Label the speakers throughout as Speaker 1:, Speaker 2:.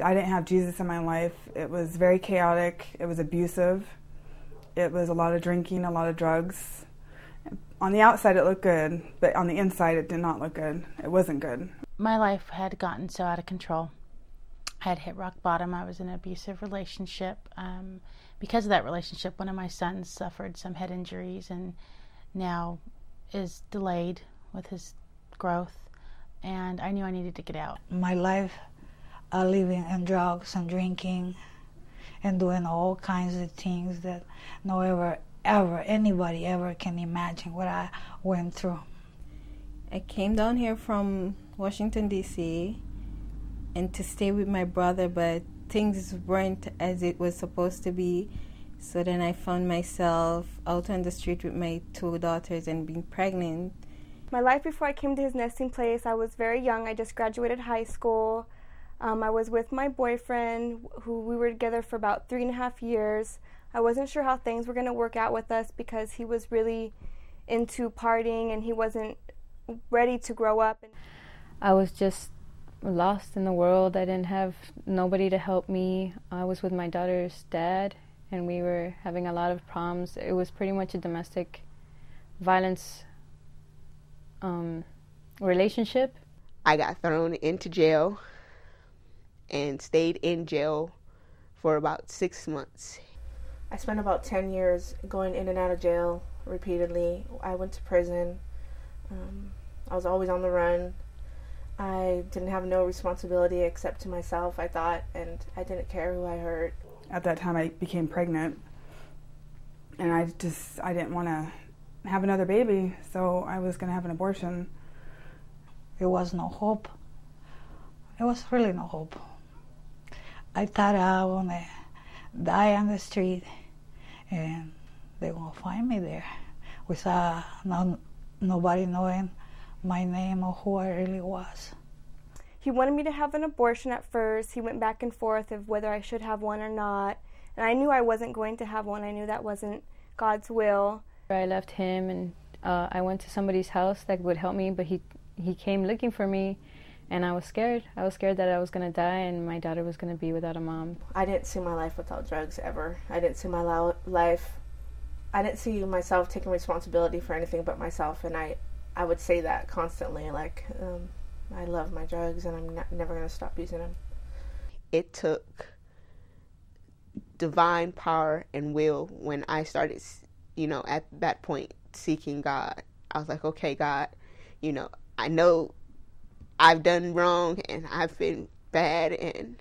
Speaker 1: I didn't have Jesus in my life. It was very chaotic. It was abusive. It was a lot of drinking, a lot of drugs. On the outside it looked good, but on the inside it did not look good. It wasn't good.
Speaker 2: My life had gotten so out of control. I had hit rock bottom. I was in an abusive relationship. Because of that relationship, one of my sons suffered some head injuries and now is delayed with his growth. And I knew I needed to get out.
Speaker 3: My life, living in drugs and drinking and doing all kinds of things that anybody ever can imagine what I went through.
Speaker 4: I came down here from Washington, D.C. and to stay with my brother, but things weren't as it was supposed to be. So then I found myself out on the street with my 2 daughters and being pregnant.
Speaker 5: My life before I came to his nesting place, I was very young. I just graduated high school. I was with my boyfriend, who we were together for about 3.5 years. I wasn't sure how things were going to work out with us because he was really into partying and he wasn't ready to grow up.
Speaker 6: I was just lost in the world. I didn't have nobody to help me. I was with my daughter's dad and we were having a lot of problems. It was pretty much a domestic violence relationship.
Speaker 7: I got thrown into jail and stayed in jail for about 6 months.
Speaker 8: I spent about 10 years going in and out of jail repeatedly. I went to prison. I was always on the run. I didn't have no responsibility except to myself, I thought, and I didn't care who I hurt.
Speaker 1: At that time I became pregnant and I didn't want to have another baby, so I was going to have an abortion.
Speaker 3: There was no hope. There was really no hope. I thought I was going to die on the street and they were going to find me there without nobody knowing my name or who I really was.
Speaker 5: He wanted me to have an abortion at first. He went back and forth of whether I should have one or not. And I knew I wasn't going to have one. I knew that wasn't God's will.
Speaker 6: I left him and I went to somebody's house that would help me, but he came looking for me and I was scared. I was scared that I was going to die and my daughter was going to be without a mom.
Speaker 8: I didn't see my life without drugs ever. I didn't see my life. I didn't see myself taking responsibility for anything but myself, and I would say that constantly, like, I love my drugs and I'm never going to stop using them.
Speaker 7: It took divine power and will when I started, at that point, seeking God. I was like, okay, God, I know I've done wrong and I've been bad, and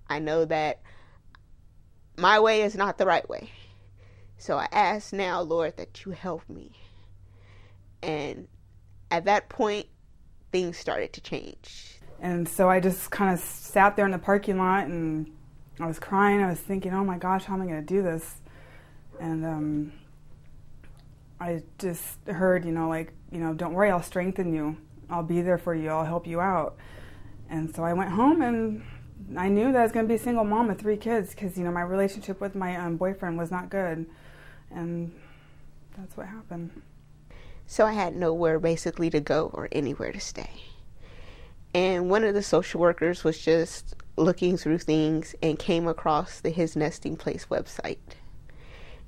Speaker 7: I know that my way is not the right way. So I ask now, Lord, that you help me. And at that point, things started to change.
Speaker 1: And so I just kind of sat there in the parking lot and I was crying. I was thinking, oh my gosh, how am I going to do this? And I just heard, don't worry, I'll strengthen you. I'll be there for you. I'll help you out. And so I went home and I knew that I was going to be a single mom with 3 kids because, my relationship with my boyfriend was not good. And that's what happened.
Speaker 7: So I had nowhere basically to go or anywhere to stay. And one of the social workers was just looking through things and came across the His Nesting Place website.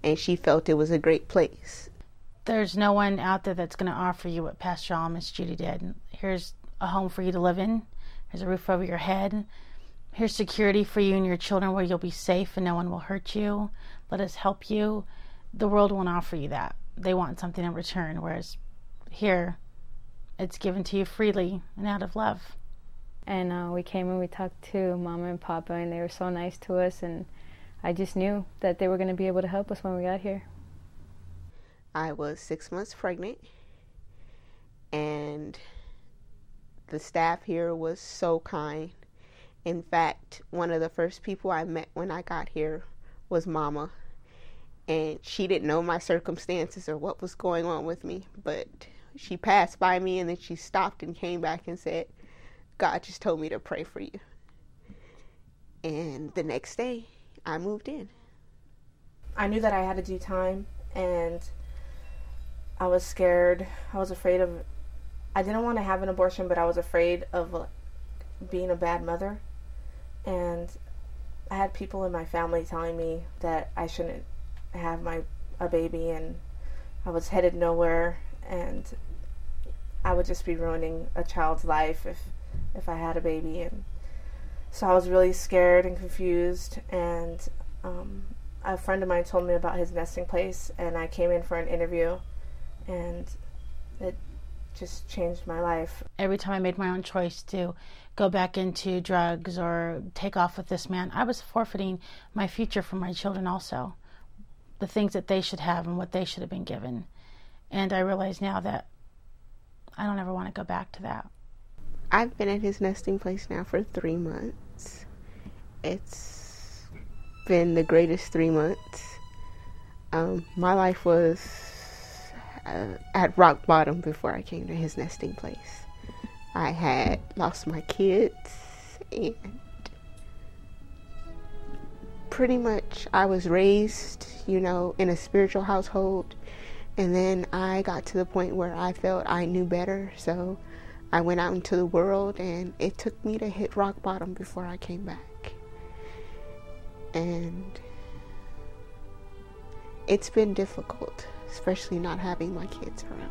Speaker 7: And she felt it was a great place.
Speaker 2: There's no one out there that's going to offer you what Pastor Al and Miss Judy did. Here's a home for you to live in. Here's a roof over your head. Here's security for you and your children where you'll be safe and no one will hurt you. Let us help you. The world won't offer you that. They want something in return, whereas here, it's given to you freely and out of love.
Speaker 6: And we came and we talked to Mama and Papa, and they were so nice to us, and I just knew that they were going to be able to help us when we got here.
Speaker 7: I was 6 months pregnant, and the staff here was so kind. In fact, one of the first people I met when I got here was Mama. And she didn't know my circumstances or what was going on with me, but she passed by me and then she stopped and came back and said, God just told me to pray for you. And the next day, I moved in.
Speaker 8: I knew that I had to do time, and I was scared. I was afraid I didn't want to have an abortion, but I was afraid of being a bad mother. And I had people in my family telling me that I shouldn't have a baby, and I was headed nowhere, and I would just be ruining a child's life if I had a baby. And so I was really scared and confused, and a friend of mine told me about his nesting place, and I came in for an interview, and it just changed my life.
Speaker 2: Every time I made my own choice to go back into drugs or take off with this man, I was forfeiting my future for my children also, the things that they should have and what they should have been given. And I realize now that I don't ever want to go back to that.
Speaker 7: I've been at his nesting place now for 3 months. It's been the greatest 3 months. My life was at rock bottom before I came to his nesting place. I had lost my kids, and pretty much I was raised, in a spiritual household, and then I got to the point where I felt I knew better, so I went out into the world, and it took me to hit rock bottom before I came back. And it's been difficult, especially not having my kids around.